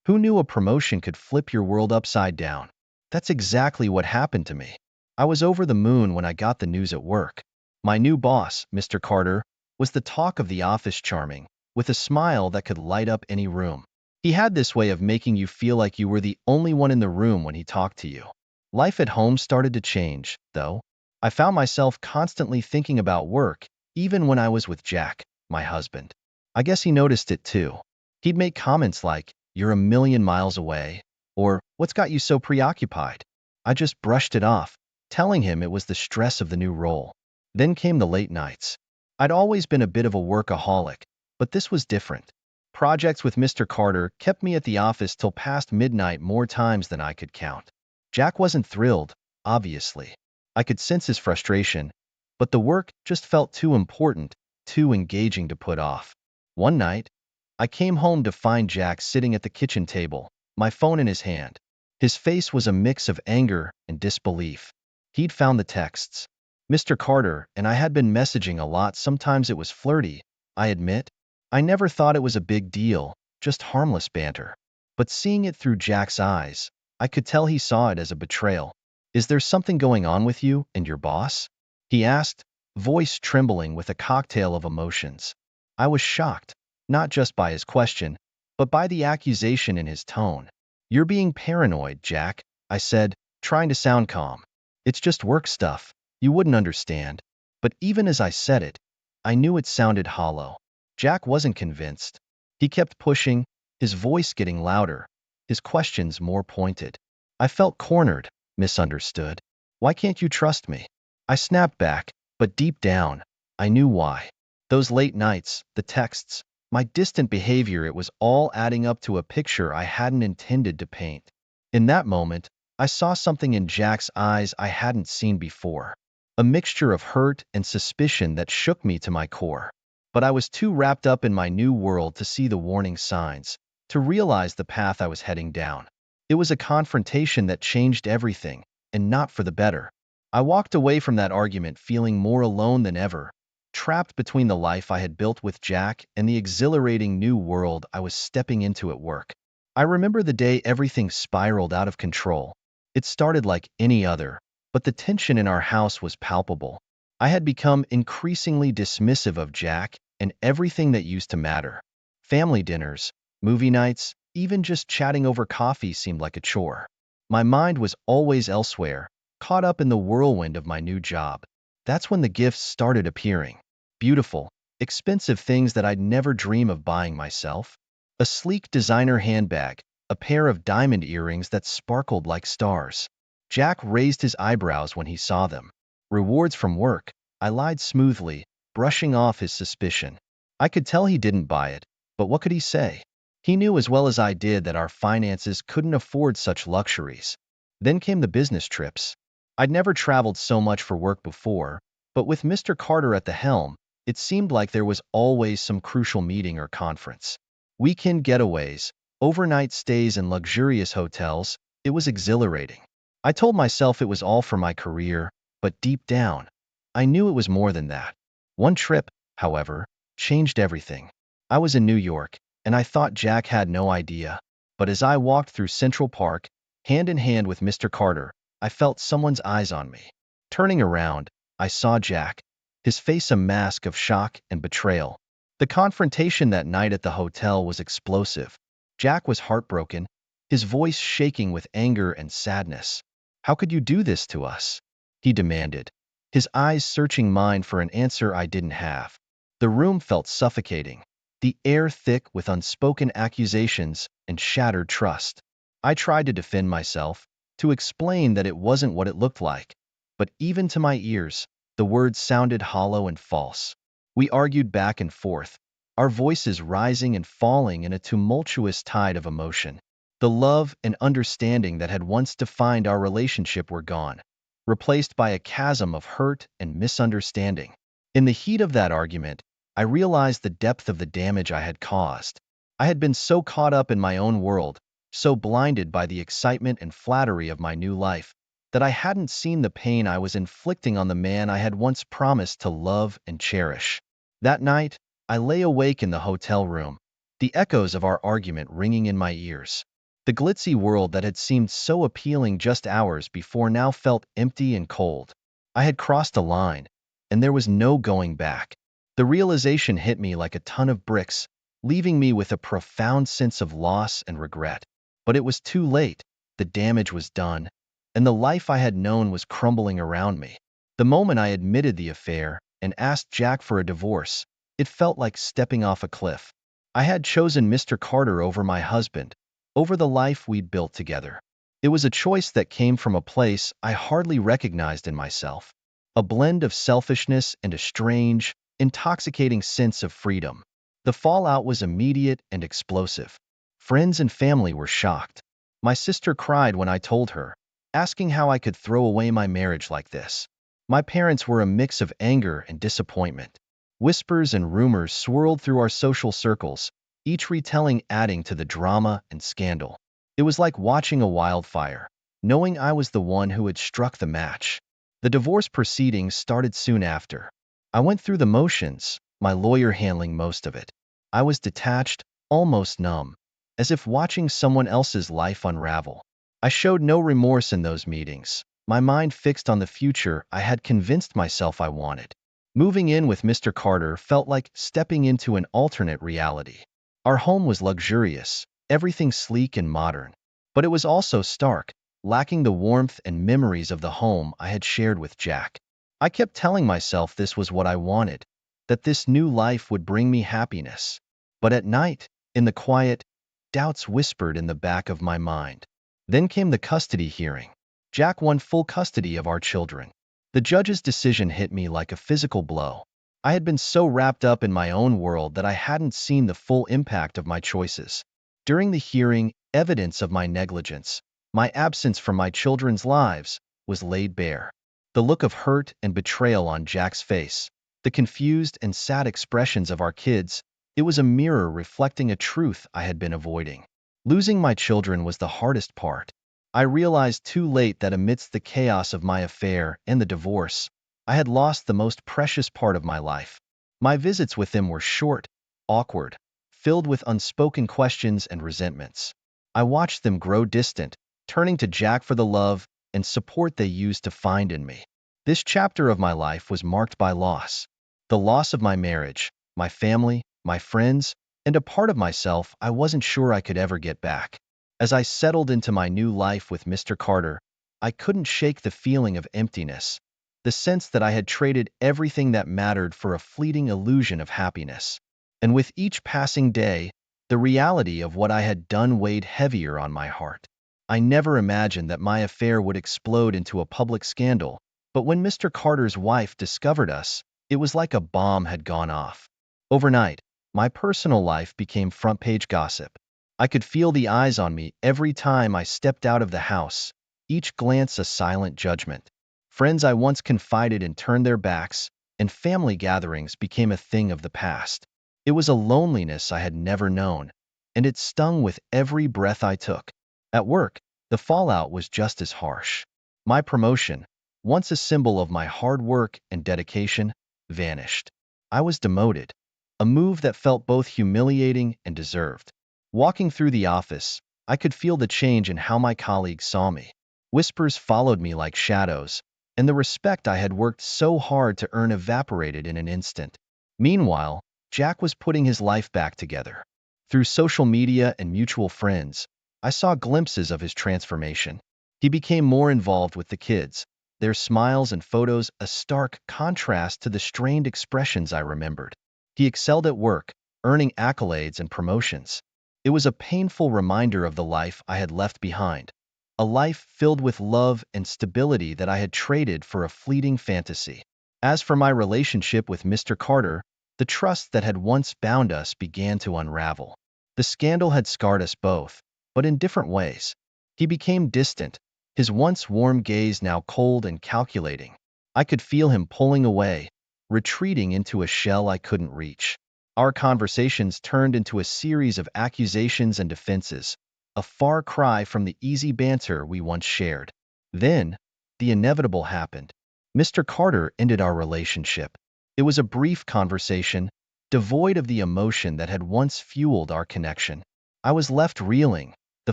Who knew a promotion could flip your world upside down? That's exactly what happened to me. I was over the moon when I got the news at work. My new boss, Mr. Carter, was the talk of the office, charming, with a smile that could light up any room. He had this way of making you feel like you were the only one in the room when he talked to you. Life at home started to change, though. I found myself constantly thinking about work, even when I was with Jack, my husband. I guess he noticed it too. He'd make comments like, "You're a million miles away," or "What's got you so preoccupied?" I just brushed it off, telling him it was the stress of the new role. Then came the late nights. I'd always been a bit of a workaholic, but this was different. Projects with Mr. Carter kept me at the office till past midnight more times than I could count. Jack wasn't thrilled, obviously. I could sense his frustration, but the work just felt too important, too engaging to put off. One night, I came home to find Jack sitting at the kitchen table, my phone in his hand. His face was a mix of anger and disbelief. He'd found the texts. Mr. Carter and I had been messaging a lot. Sometimes it was flirty, I admit. I never thought it was a big deal, just harmless banter. But seeing it through Jack's eyes, I could tell he saw it as a betrayal. "Is there something going on with you and your boss?" he asked, voice trembling with a cocktail of emotions. I was shocked, not just by his question, but by the accusation in his tone. "You're being paranoid, Jack," I said, trying to sound calm. "It's just work stuff. You wouldn't understand." But even as I said it, I knew it sounded hollow. Jack wasn't convinced. He kept pushing, his voice getting louder, his questions more pointed. I felt cornered, misunderstood. "Why can't you trust me?" I snapped back, but deep down, I knew why. Those late nights, the texts, my distant behavior, it was all adding up to a picture I hadn't intended to paint. In that moment, I saw something in Jack's eyes I hadn't seen before. A mixture of hurt and suspicion that shook me to my core. But I was too wrapped up in my new world to see the warning signs, to realize the path I was heading down. It was a confrontation that changed everything, and not for the better. I walked away from that argument feeling more alone than ever, trapped between the life I had built with Jack and the exhilarating new world I was stepping into at work. I remember the day everything spiraled out of control. It started like any other, but the tension in our house was palpable. I had become increasingly dismissive of Jack and everything that used to matter. Family dinners, movie nights, even just chatting over coffee seemed like a chore. My mind was always elsewhere, caught up in the whirlwind of my new job. That's when the gifts started appearing. Beautiful, expensive things that I'd never dream of buying myself. A sleek designer handbag, a pair of diamond earrings that sparkled like stars. Jack raised his eyebrows when he saw them. Rewards from work, I lied smoothly, brushing off his suspicion. I could tell he didn't buy it, but what could he say? He knew as well as I did that our finances couldn't afford such luxuries. Then came the business trips. I'd never traveled so much for work before, but with Mr. Carter at the helm, it seemed like there was always some crucial meeting or conference. Weekend getaways, overnight stays in luxurious hotels, it was exhilarating. I told myself it was all for my career, but deep down, I knew it was more than that. One trip, however, changed everything. I was in New York, and I thought Jack had no idea. But as I walked through Central Park, hand in hand with Mr. Carter, I felt someone's eyes on me. Turning around, I saw Jack, his face a mask of shock and betrayal. The confrontation that night at the hotel was explosive. Jack was heartbroken, his voice shaking with anger and sadness. "How could you do this to us?" he demanded, his eyes searching mine for an answer I didn't have. The room felt suffocating, the air thick with unspoken accusations and shattered trust. I tried to defend myself, to explain that it wasn't what it looked like, but even to my ears, the words sounded hollow and false. We argued back and forth, our voices rising and falling in a tumultuous tide of emotion. The love and understanding that had once defined our relationship were gone, replaced by a chasm of hurt and misunderstanding. In the heat of that argument, I realized the depth of the damage I had caused. I had been so caught up in my own world, so blinded by the excitement and flattery of my new life, that I hadn't seen the pain I was inflicting on the man I had once promised to love and cherish. That night, I lay awake in the hotel room, the echoes of our argument ringing in my ears. The glitzy world that had seemed so appealing just hours before now felt empty and cold. I had crossed a line, and there was no going back. The realization hit me like a ton of bricks, leaving me with a profound sense of loss and regret. But it was too late. The damage was done, and the life I had known was crumbling around me. The moment I admitted the affair and asked Jack for a divorce, it felt like stepping off a cliff. I had chosen Mr. Carter over my husband, over the life we'd built together. It was a choice that came from a place I hardly recognized in myself, a blend of selfishness and a strange, intoxicating sense of freedom. The fallout was immediate and explosive. Friends and family were shocked. My sister cried when I told her, asking how I could throw away my marriage like this. My parents were a mix of anger and disappointment. Whispers and rumors swirled through our social circles, each retelling adding to the drama and scandal. It was like watching a wildfire, knowing I was the one who had struck the match. The divorce proceedings started soon after. I went through the motions, my lawyer handling most of it. I was detached, almost numb, as if watching someone else's life unravel. I showed no remorse in those meetings, my mind fixed on the future I had convinced myself I wanted. Moving in with Mr. Carter felt like stepping into an alternate reality. Our home was luxurious, everything sleek and modern. But it was also stark, lacking the warmth and memories of the home I had shared with Jack. I kept telling myself this was what I wanted, that this new life would bring me happiness. But at night, in the quiet, doubts whispered in the back of my mind. Then came the custody hearing. Jack won full custody of our children. The judge's decision hit me like a physical blow. I had been so wrapped up in my own world that I hadn't seen the full impact of my choices. During the hearing, evidence of my negligence, my absence from my children's lives, was laid bare. The look of hurt and betrayal on Jack's face, the confused and sad expressions of our kids, it was a mirror reflecting a truth I had been avoiding. Losing my children was the hardest part. I realized too late that amidst the chaos of my affair and the divorce, I had lost the most precious part of my life. My visits with them were short, awkward, filled with unspoken questions and resentments. I watched them grow distant, turning to Jack for the love and support they used to find in me. This chapter of my life was marked by loss. The loss of my marriage, my family, my friends, and a part of myself I wasn't sure I could ever get back. As I settled into my new life with Mr. Carter, I couldn't shake the feeling of emptiness, the sense that I had traded everything that mattered for a fleeting illusion of happiness. And with each passing day, the reality of what I had done weighed heavier on my heart. I never imagined that my affair would explode into a public scandal, but when Mr. Carter's wife discovered us, it was like a bomb had gone off. Overnight, my personal life became front-page gossip. I could feel the eyes on me every time I stepped out of the house, each glance a silent judgment. Friends I once confided in turned their backs, and family gatherings became a thing of the past. It was a loneliness I had never known, and it stung with every breath I took. At work, the fallout was just as harsh. My promotion, once a symbol of my hard work and dedication, vanished. I was demoted, a move that felt both humiliating and deserved. Walking through the office, I could feel the change in how my colleagues saw me. Whispers followed me like shadows, and the respect I had worked so hard to earn evaporated in an instant. Meanwhile, Jack was putting his life back together. Through social media and mutual friends, I saw glimpses of his transformation. He became more involved with the kids, their smiles and photos a stark contrast to the strained expressions I remembered. He excelled at work, earning accolades and promotions. It was a painful reminder of the life I had left behind, a life filled with love and stability that I had traded for a fleeting fantasy. As for my relationship with Mr. Carter, the trust that had once bound us began to unravel. The scandal had scarred us both, but in different ways. He became distant, his once warm gaze now cold and calculating. I could feel him pulling away, retreating into a shell I couldn't reach. Our conversations turned into a series of accusations and defenses, a far cry from the easy banter we once shared. Then, the inevitable happened. Mr. Carter ended our relationship. It was a brief conversation, devoid of the emotion that had once fueled our connection. I was left reeling, the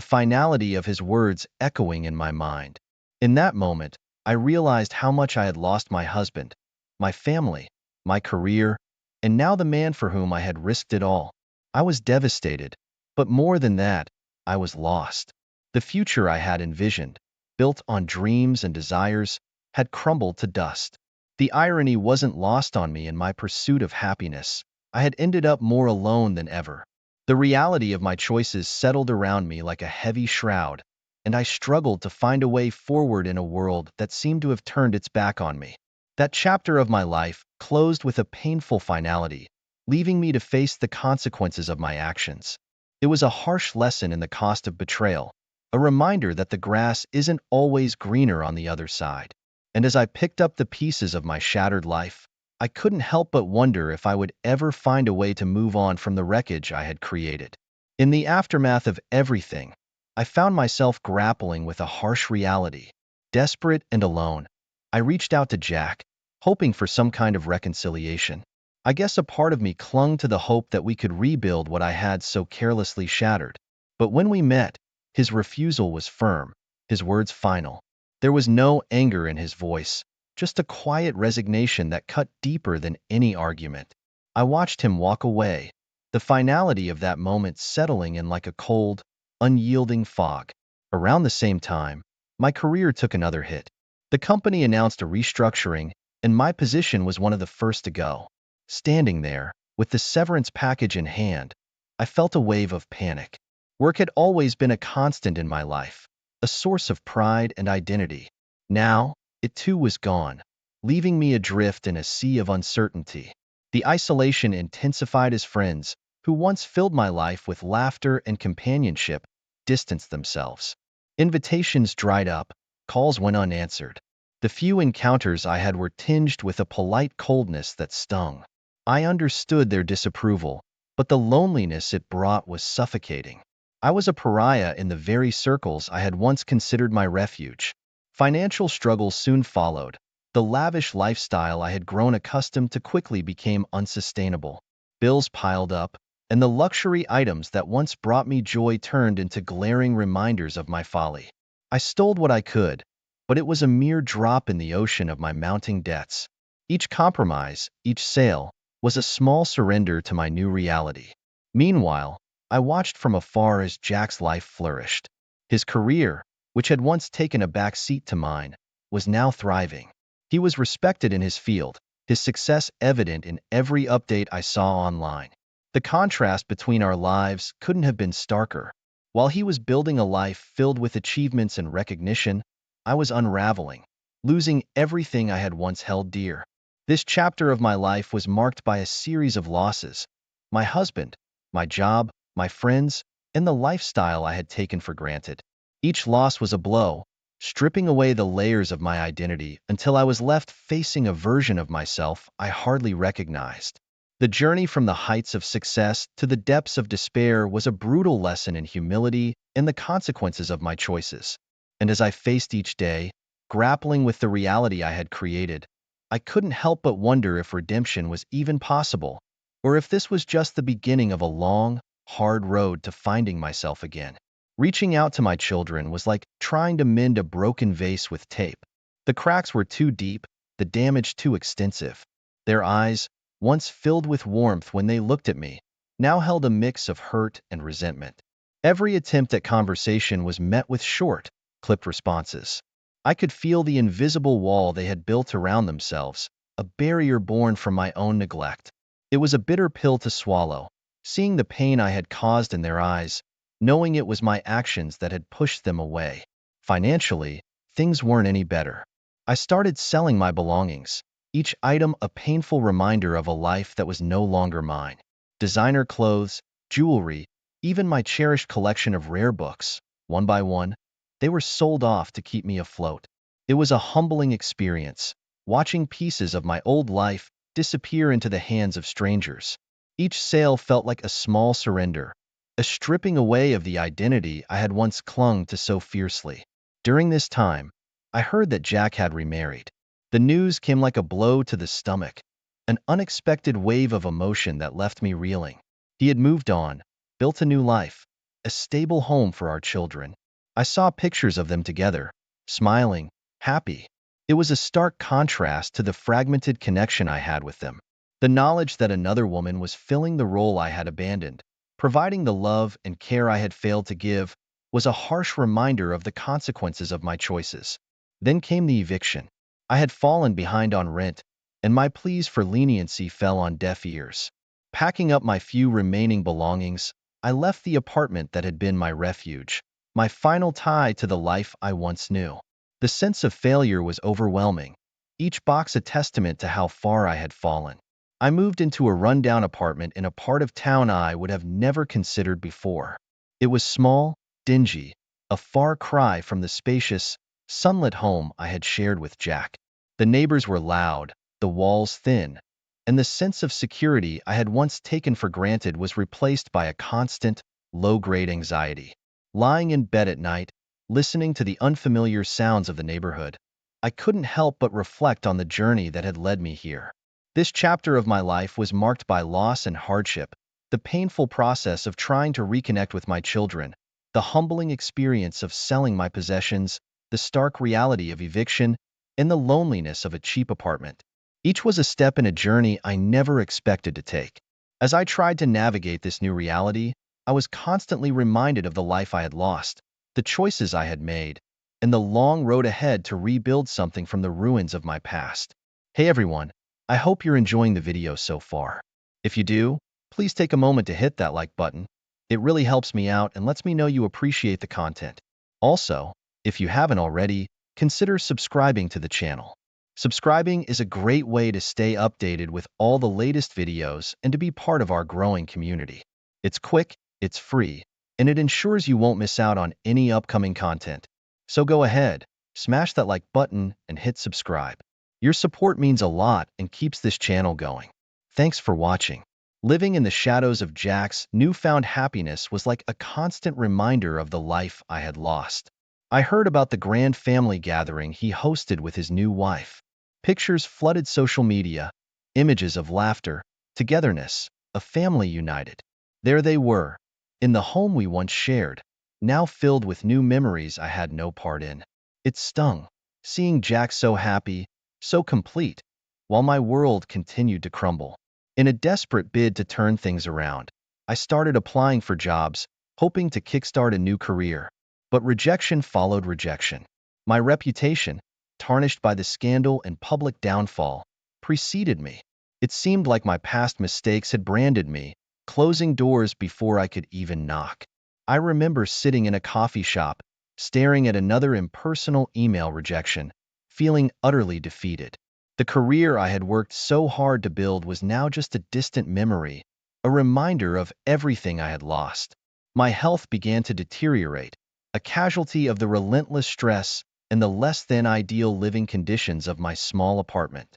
finality of his words echoing in my mind. In that moment, I realized how much I had lost my husband, my family, my career, and now the man for whom I had risked it all. I was devastated, but more than that, I was lost. The future I had envisioned, built on dreams and desires, had crumbled to dust. The irony wasn't lost on me in my pursuit of happiness. I had ended up more alone than ever. The reality of my choices settled around me like a heavy shroud, and I struggled to find a way forward in a world that seemed to have turned its back on me. That chapter of my life closed with a painful finality, leaving me to face the consequences of my actions. It was a harsh lesson in the cost of betrayal, a reminder that the grass isn't always greener on the other side. And as I picked up the pieces of my shattered life, I couldn't help but wonder if I would ever find a way to move on from the wreckage I had created. In the aftermath of everything, I found myself grappling with a harsh reality. Desperate and alone, I reached out to Jack, hoping for some kind of reconciliation. I guess a part of me clung to the hope that we could rebuild what I had so carelessly shattered. But when we met, his refusal was firm, his words final. There was no anger in his voice, just a quiet resignation that cut deeper than any argument. I watched him walk away, the finality of that moment settling in like a cold, unyielding fog. Around the same time, my career took another hit. The company announced a restructuring, and my position was one of the first to go. Standing there, with the severance package in hand, I felt a wave of panic. Work had always been a constant in my life, a source of pride and identity. Now, it too was gone, leaving me adrift in a sea of uncertainty. The isolation intensified as friends, who once filled my life with laughter and companionship, distanced themselves. Invitations dried up, calls went unanswered. The few encounters I had were tinged with a polite coldness that stung. I understood their disapproval, but the loneliness it brought was suffocating. I was a pariah in the very circles I had once considered my refuge. Financial struggles soon followed. The lavish lifestyle I had grown accustomed to quickly became unsustainable. Bills piled up, and the luxury items that once brought me joy turned into glaring reminders of my folly. I stole what I could, but it was a mere drop in the ocean of my mounting debts. Each compromise, each sale, was a small surrender to my new reality. Meanwhile, I watched from afar as Jack's life flourished. His career, which had once taken a back seat to mine, was now thriving. He was respected in his field, his success evident in every update I saw online. The contrast between our lives couldn't have been starker. While he was building a life filled with achievements and recognition, I was unraveling, losing everything I had once held dear. This chapter of my life was marked by a series of losses: my husband, my job, my friends, and the lifestyle I had taken for granted. Each loss was a blow, stripping away the layers of my identity until I was left facing a version of myself I hardly recognized. The journey from the heights of success to the depths of despair was a brutal lesson in humility and the consequences of my choices. And as I faced each day, grappling with the reality I had created, I couldn't help but wonder if redemption was even possible, or if this was just the beginning of a long, hard road to finding myself again. Reaching out to my children was like trying to mend a broken vase with tape. The cracks were too deep, the damage too extensive. Their eyes, once filled with warmth when they looked at me, now held a mix of hurt and resentment. Every attempt at conversation was met with short, clipped responses. I could feel the invisible wall they had built around themselves, a barrier born from my own neglect. It was a bitter pill to swallow, seeing the pain I had caused in their eyes, knowing it was my actions that had pushed them away. Financially, things weren't any better. I started selling my belongings, each item a painful reminder of a life that was no longer mine. Designer clothes, jewelry, even my cherished collection of rare books, one by one, they were sold off to keep me afloat. It was a humbling experience, watching pieces of my old life disappear into the hands of strangers. Each sale felt like a small surrender, a stripping away of the identity I had once clung to so fiercely. During this time, I heard that Jack had remarried. The news came like a blow to the stomach, an unexpected wave of emotion that left me reeling. He had moved on, built a new life, a stable home for our children. I saw pictures of them together, smiling, happy. It was a stark contrast to the fragmented connection I had with them. The knowledge that another woman was filling the role I had abandoned, providing the love and care I had failed to give, was a harsh reminder of the consequences of my choices. Then came the eviction. I had fallen behind on rent, and my pleas for leniency fell on deaf ears. Packing up my few remaining belongings, I left the apartment that had been my refuge, my final tie to the life I once knew. The sense of failure was overwhelming, each box a testament to how far I had fallen. I moved into a rundown apartment in a part of town I would have never considered before. It was small, dingy, a far cry from the spacious, sunlit home I had shared with Jack. The neighbors were loud, the walls thin, and the sense of security I had once taken for granted was replaced by a constant, low-grade anxiety. Lying in bed at night, listening to the unfamiliar sounds of the neighborhood, I couldn't help but reflect on the journey that had led me here. This chapter of my life was marked by loss and hardship, the painful process of trying to reconnect with my children, the humbling experience of selling my possessions, the stark reality of eviction, and the loneliness of a cheap apartment. Each was a step in a journey I never expected to take. As I tried to navigate this new reality, I was constantly reminded of the life I had lost, the choices I had made, and the long road ahead to rebuild something from the ruins of my past. Hey everyone, I hope you're enjoying the video so far. If you do, please take a moment to hit that like button. It really helps me out and lets me know you appreciate the content. Also, if you haven't already, consider subscribing to the channel. Subscribing is a great way to stay updated with all the latest videos and to be part of our growing community. It's quick, it's free, and it ensures you won't miss out on any upcoming content. So go ahead, smash that like button and hit subscribe. Your support means a lot and keeps this channel going. Thanks for watching. Living in the shadows of Jack's newfound happiness was like a constant reminder of the life I had lost. I heard about the grand family gathering he hosted with his new wife. Pictures flooded social media, images of laughter, togetherness, a family united. There they were, in the home we once shared, now filled with new memories I had no part in. It stung, seeing Jack so happy, so complete, while my world continued to crumble. In a desperate bid to turn things around, I started applying for jobs, hoping to kickstart a new career. But rejection followed rejection. My reputation, tarnished by the scandal and public downfall, preceded me. It seemed like my past mistakes had branded me, closing doors before I could even knock. I remember sitting in a coffee shop, staring at another impersonal email rejection, feeling utterly defeated. The career I had worked so hard to build was now just a distant memory, a reminder of everything I had lost. My health began to deteriorate, a casualty of the relentless stress and the less than ideal living conditions of my small apartment.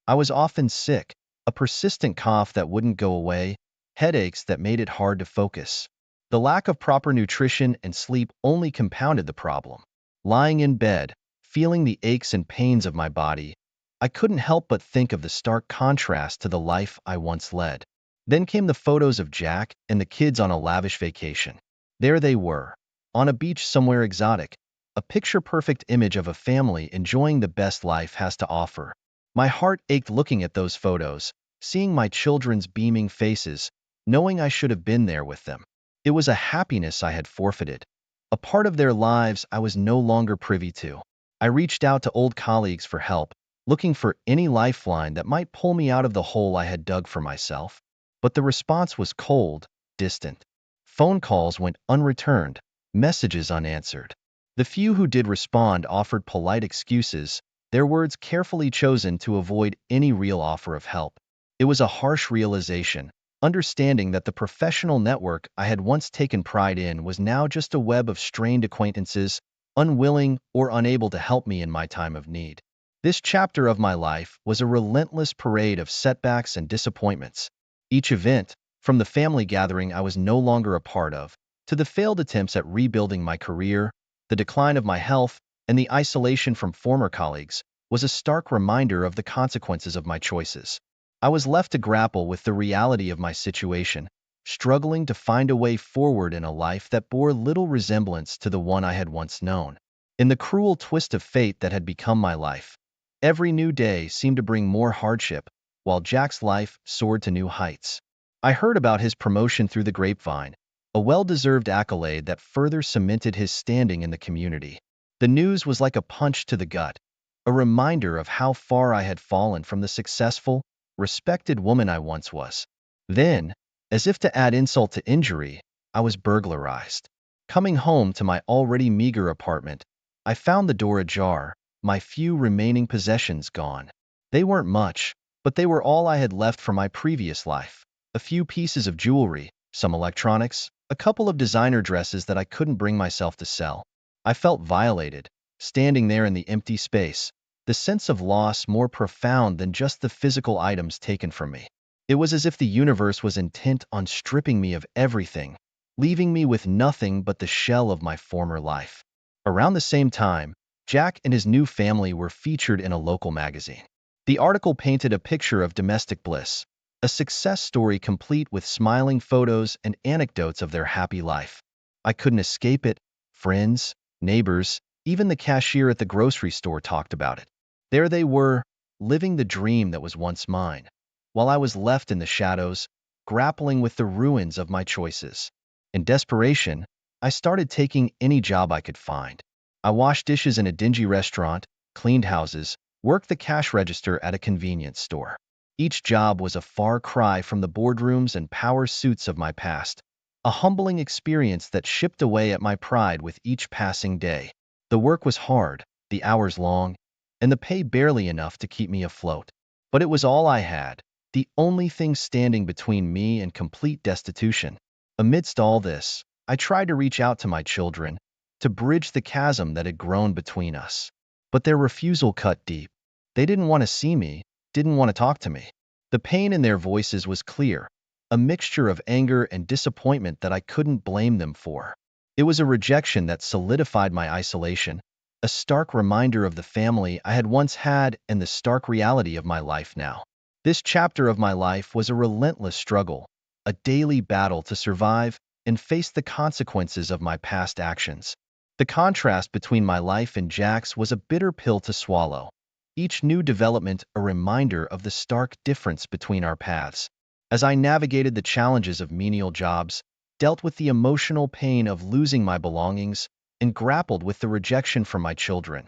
I was often sick, a persistent cough that wouldn't go away, headaches that made it hard to focus. The lack of proper nutrition and sleep only compounded the problem. Lying in bed, feeling the aches and pains of my body, I couldn't help but think of the stark contrast to the life I once led. Then came the photos of Jack and the kids on a lavish vacation. There they were, on a beach somewhere exotic, a picture-perfect image of a family enjoying the best life has to offer. My heart ached looking at those photos, seeing my children's beaming faces, knowing I should have been there with them. It was a happiness I had forfeited, a part of their lives I was no longer privy to. I reached out to old colleagues for help, looking for any lifeline that might pull me out of the hole I had dug for myself. But the response was cold, distant. Phone calls went unreturned, messages unanswered. The few who did respond offered polite excuses, their words carefully chosen to avoid any real offer of help. It was a harsh realization, understanding that the professional network I had once taken pride in was now just a web of strained acquaintances, unwilling or unable to help me in my time of need. This chapter of my life was a relentless parade of setbacks and disappointments. Each event, from the family gathering I was no longer a part of, to the failed attempts at rebuilding my career, the decline of my health, and the isolation from former colleagues, was a stark reminder of the consequences of my choices. I was left to grapple with the reality of my situation, struggling to find a way forward in a life that bore little resemblance to the one I had once known. In the cruel twist of fate that had become my life, every new day seemed to bring more hardship, while Jack's life soared to new heights. I heard about his promotion through the grapevine, a well-deserved accolade that further cemented his standing in the community. The news was like a punch to the gut, a reminder of how far I had fallen from the successful, respected woman I once was. Then, as if to add insult to injury, I was burglarized. Coming home to my already meager apartment, I found the door ajar, my few remaining possessions gone. They weren't much, but they were all I had left from my previous life. A few pieces of jewelry, some electronics, a couple of designer dresses that I couldn't bring myself to sell. I felt violated, standing there in the empty space, the sense of loss more profound than just the physical items taken from me. It was as if the universe was intent on stripping me of everything, leaving me with nothing but the shell of my former life. Around the same time, Jack and his new family were featured in a local magazine. The article painted a picture of domestic bliss, a success story complete with smiling photos and anecdotes of their happy life. I couldn't escape it. Friends, neighbors, even the cashier at the grocery store talked about it. There they were, living the dream that was once mine, while I was left in the shadows, grappling with the ruins of my choices. In desperation, I started taking any job I could find. I washed dishes in a dingy restaurant, cleaned houses, worked the cash register at a convenience store. Each job was a far cry from the boardrooms and power suits of my past, a humbling experience that chipped away at my pride with each passing day. The work was hard, the hours long, and the pay barely enough to keep me afloat. But it was all I had, the only thing standing between me and complete destitution. Amidst all this, I tried to reach out to my children, to bridge the chasm that had grown between us. But their refusal cut deep. They didn't want to see me, didn't want to talk to me. The pain in their voices was clear, a mixture of anger and disappointment that I couldn't blame them for. It was a rejection that solidified my isolation, a stark reminder of the family I had once had and the stark reality of my life now. This chapter of my life was a relentless struggle, a daily battle to survive and face the consequences of my past actions. The contrast between my life and Jack's was a bitter pill to swallow, each new development a reminder of the stark difference between our paths. As I navigated the challenges of menial jobs, dealt with the emotional pain of losing my belongings, and grappled with the rejection from my children,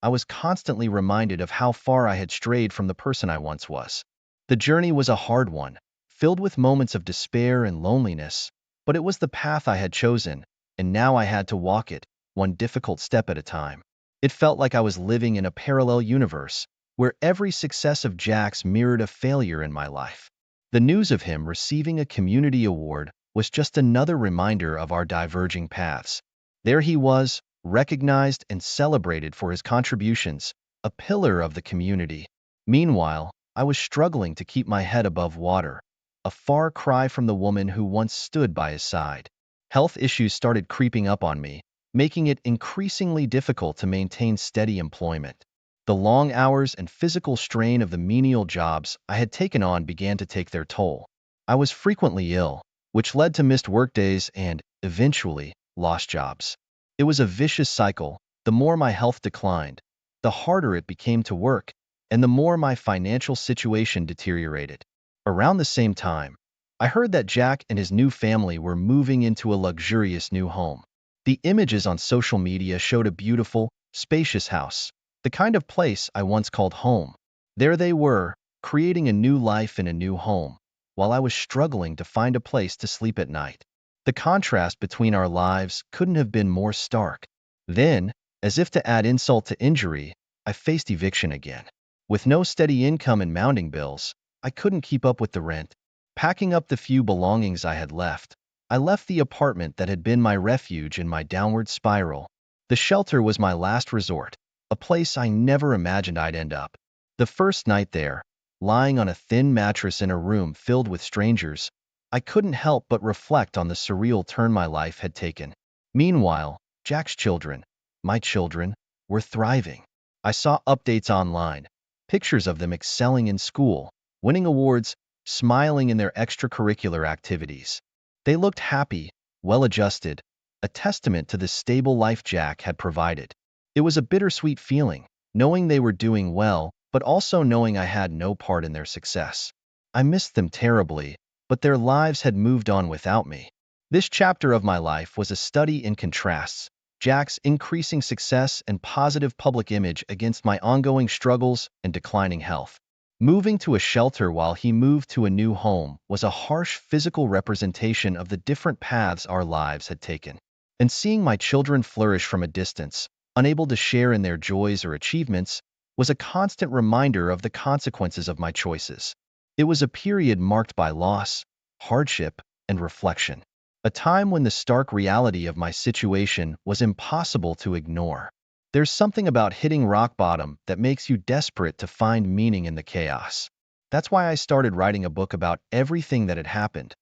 I was constantly reminded of how far I had strayed from the person I once was. The journey was a hard one, filled with moments of despair and loneliness, but it was the path I had chosen, and now I had to walk it, one difficult step at a time. It felt like I was living in a parallel universe, where every success of Jack's mirrored a failure in my life. The news of him receiving a community award was just another reminder of our diverging paths. There he was, recognized and celebrated for his contributions, a pillar of the community. Meanwhile, I was struggling to keep my head above water, a far cry from the woman who once stood by his side. Health issues started creeping up on me, making it increasingly difficult to maintain steady employment. The long hours and physical strain of the menial jobs I had taken on began to take their toll. I was frequently ill, which led to missed workdays and, eventually, lost jobs. It was a vicious cycle. The more my health declined, the harder it became to work, and the more my financial situation deteriorated. Around the same time, I heard that Jack and his new family were moving into a luxurious new home. The images on social media showed a beautiful, spacious house, the kind of place I once called home. There they were, creating a new life in a new home, while I was struggling to find a place to sleep at night. The contrast between our lives couldn't have been more stark. Then, as if to add insult to injury, I faced eviction again. With no steady income and mounting bills, I couldn't keep up with the rent. Packing up the few belongings I had left, I left the apartment that had been my refuge in my downward spiral. The shelter was my last resort, a place I never imagined I'd end up. The first night there, lying on a thin mattress in a room filled with strangers, I couldn't help but reflect on the surreal turn my life had taken. Meanwhile, Jack's children, my children, were thriving. I saw updates online, pictures of them excelling in school, winning awards, smiling in their extracurricular activities. They looked happy, well-adjusted, a testament to the stable life Jack had provided. It was a bittersweet feeling, knowing they were doing well, but also knowing I had no part in their success. I missed them terribly, but their lives had moved on without me. This chapter of my life was a study in contrasts, Jack's increasing success and positive public image against my ongoing struggles and declining health. Moving to a shelter while he moved to a new home was a harsh physical representation of the different paths our lives had taken. And seeing my children flourish from a distance, unable to share in their joys or achievements, was a constant reminder of the consequences of my choices. It was a period marked by loss, hardship, and reflection. A time when the stark reality of my situation was impossible to ignore. There's something about hitting rock bottom that makes you desperate to find meaning in the chaos. That's why I started writing a book about everything that had happened.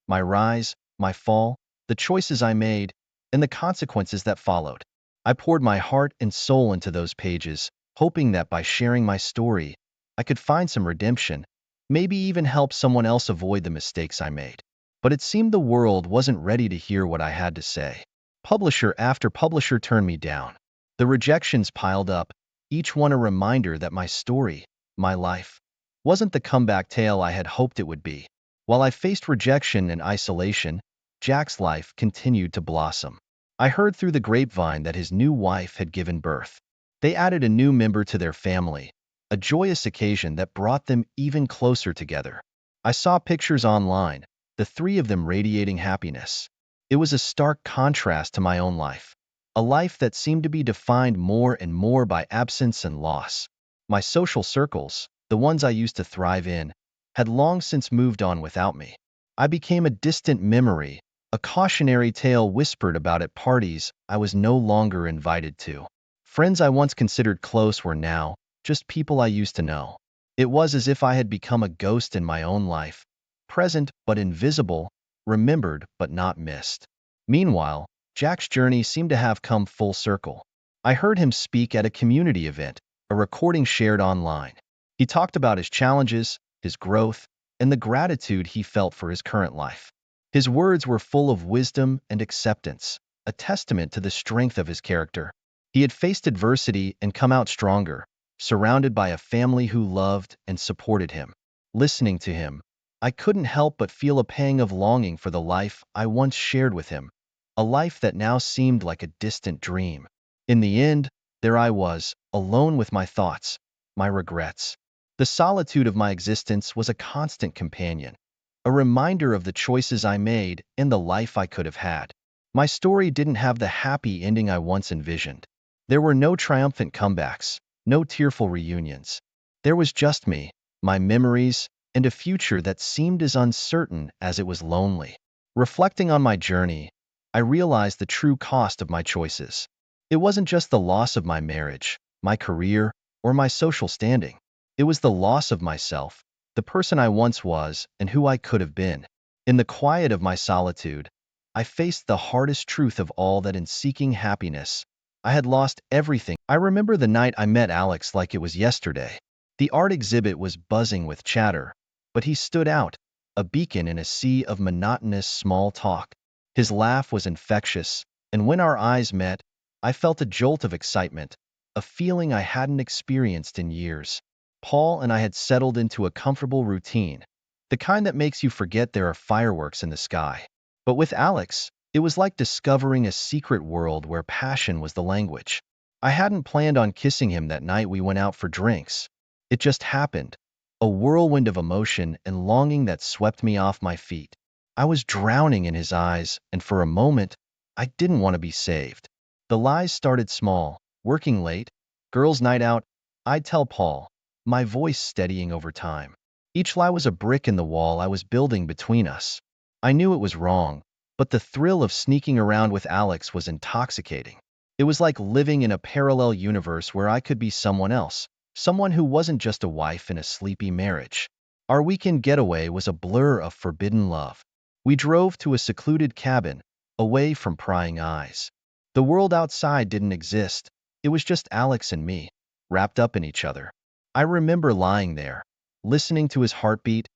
My rise, my fall, the choices I made, and the consequences that followed. I poured my heart and soul into those pages, hoping that by sharing my story, I could find some redemption, maybe even help someone else avoid the mistakes I made. But it seemed the world wasn't ready to hear what I had to say. Publisher after publisher turned me down. The rejections piled up, each one a reminder that my story, my life, wasn't the comeback tale I had hoped it would be. While I faced rejection and isolation, Jack's life continued to blossom. I heard through the grapevine that his new wife had given birth. They added a new member to their family, a joyous occasion that brought them even closer together. I saw pictures online, the three of them radiating happiness. It was a stark contrast to my own life, a life that seemed to be defined more and more by absence and loss. My social circles, the ones I used to thrive in, had long since moved on without me. I became a distant memory, a cautionary tale whispered about at parties I was no longer invited to. Friends I once considered close were now just people I used to know. It was as if I had become a ghost in my own life, present but invisible, remembered but not missed. Meanwhile, Jack's journey seemed to have come full circle. I heard him speak at a community event, a recording shared online. He talked about his challenges, his growth, and the gratitude he felt for his current life. His words were full of wisdom and acceptance, a testament to the strength of his character. He had faced adversity and come out stronger, surrounded by a family who loved and supported him. Listening to him, I couldn't help but feel a pang of longing for the life I once shared with him, a life that now seemed like a distant dream. In the end, there I was, alone with my thoughts, my regrets. The solitude of my existence was a constant companion, a reminder of the choices I made and the life I could have had. My story didn't have the happy ending I once envisioned. There were no triumphant comebacks, no tearful reunions. There was just me, my memories, and a future that seemed as uncertain as it was lonely. Reflecting on my journey, I realized the true cost of my choices. It wasn't just the loss of my marriage, my career, or my social standing. It was the loss of myself, the person I once was, and who I could have been. In the quiet of my solitude, I faced the hardest truth of all, that in seeking happiness, I had lost everything. I remember the night I met Alex like it was yesterday. The art exhibit was buzzing with chatter, but he stood out, a beacon in a sea of monotonous small talk. His laugh was infectious, and when our eyes met, I felt a jolt of excitement, a feeling I hadn't experienced in years. Paul and I had settled into a comfortable routine, the kind that makes you forget there are fireworks in the sky. But with Alex, it was like discovering a secret world where passion was the language. I hadn't planned on kissing him that night we went out for drinks. It just happened, a whirlwind of emotion and longing that swept me off my feet. I was drowning in his eyes, and for a moment, I didn't want to be saved. The lies started small, working late, girls' night out, I'd tell Paul, my voice steadying over time. Each lie was a brick in the wall I was building between us. I knew it was wrong, but the thrill of sneaking around with Alex was intoxicating. It was like living in a parallel universe where I could be someone else, someone who wasn't just a wife in a sleepy marriage. Our weekend getaway was a blur of forbidden love. We drove to a secluded cabin, away from prying eyes. The world outside didn't exist. It was just Alex and me, wrapped up in each other. I remember lying there, listening to his heartbeat,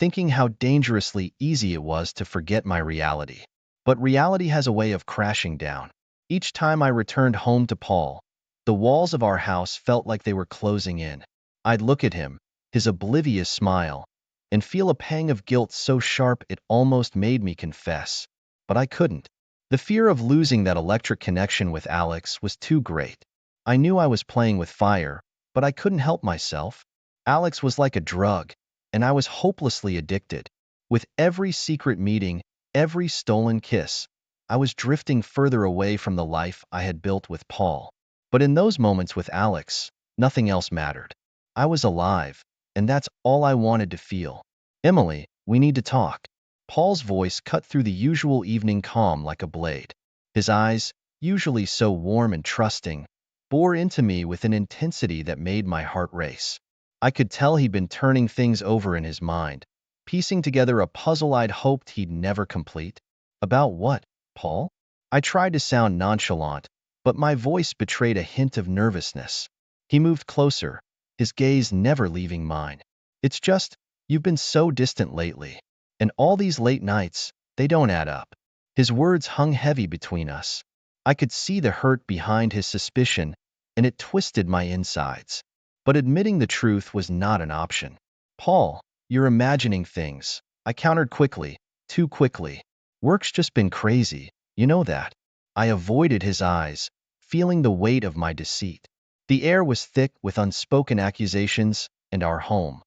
thinking how dangerously easy it was to forget my reality. But reality has a way of crashing down. Each time I returned home to Paul, the walls of our house felt like they were closing in. I'd look at him, his oblivious smile, and feel a pang of guilt so sharp it almost made me confess. But I couldn't. The fear of losing that electric connection with Alex was too great. I knew I was playing with fire, but I couldn't help myself. Alex was like a drug, and I was hopelessly addicted. With every secret meeting, every stolen kiss, I was drifting further away from the life I had built with Paul. But in those moments with Alex, nothing else mattered. I was alive, and that's all I wanted to feel. Emily, we need to talk. Paul's voice cut through the usual evening calm like a blade. His eyes, usually so warm and trusting, bore into me with an intensity that made my heart race. I could tell he'd been turning things over in his mind, piecing together a puzzle I'd hoped he'd never complete. About what, Paul? I tried to sound nonchalant, but my voice betrayed a hint of nervousness. He moved closer, his gaze never leaving mine. It's just, you've been so distant lately. And all these late nights, they don't add up. His words hung heavy between us. I could see the hurt behind his suspicion, and it twisted my insides. But admitting the truth was not an option. Paul, you're imagining things. I countered quickly, too quickly. Work's just been crazy, you know that. I avoided his eyes, feeling the weight of my deceit. The air was thick with unspoken accusations, and our home,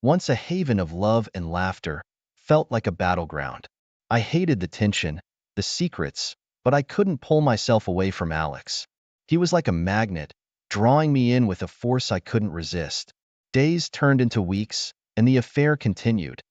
once a haven of love and laughter, felt like a battleground. I hated the tension, the secrets, but I couldn't pull myself away from Alex. He was like a magnet, drawing me in with a force I couldn't resist. Days turned into weeks, and the affair continued,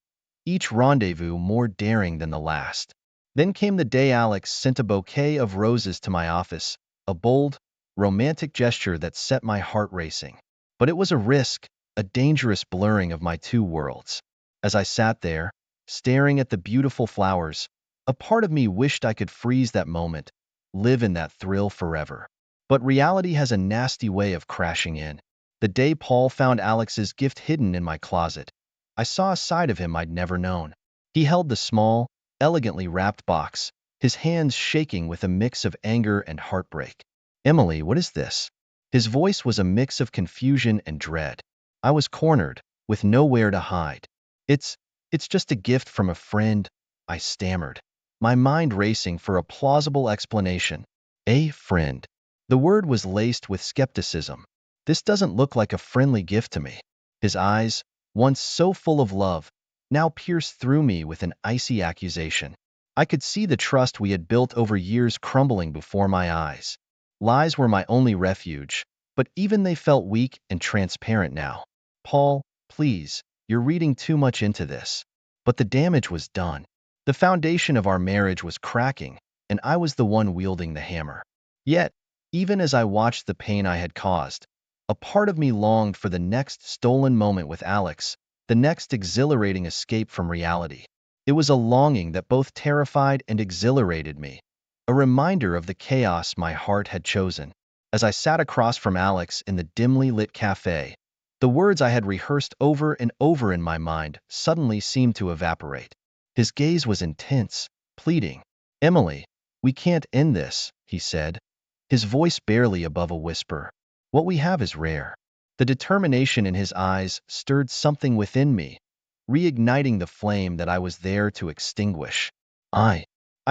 each rendezvous more daring than the last. Then came the day Alex sent a bouquet of roses to my office, a bold, romantic gesture that set my heart racing. But it was a risk, a dangerous blurring of my two worlds. As I sat there, staring at the beautiful flowers, a part of me wished I could freeze that moment, live in that thrill forever. But reality has a nasty way of crashing in. The day Paul found Alex's gift hidden in my closet, I saw a side of him I'd never known. He held the small, elegantly wrapped box, his hands shaking with a mix of anger and heartbreak. Emily, what is this? His voice was a mix of confusion and dread. I was cornered, with nowhere to hide. It's just a gift from a friend, I stammered, my mind racing for a plausible explanation. A friend. The word was laced with skepticism. This doesn't look like a friendly gift to me. His eyes, once so full of love, now pierced through me with an icy accusation. I could see the trust we had built over years crumbling before my eyes. Lies were my only refuge, but even they felt weak and transparent now. Paul, please, you're reading too much into this. But the damage was done. The foundation of our marriage was cracking, and I was the one wielding the hammer. Yet, even as I watched the pain I had caused, a part of me longed for the next stolen moment with Alex, the next exhilarating escape from reality. It was a longing that both terrified and exhilarated me, a reminder of the chaos my heart had chosen. As I sat across from Alex in the dimly lit cafe, the words I had rehearsed over and over in my mind suddenly seemed to evaporate. His gaze was intense, pleading. Emily, we can't end this, he said, his voice barely above a whisper. What we have is rare. The determination in his eyes stirred something within me, reigniting the flame that I was there to extinguish. I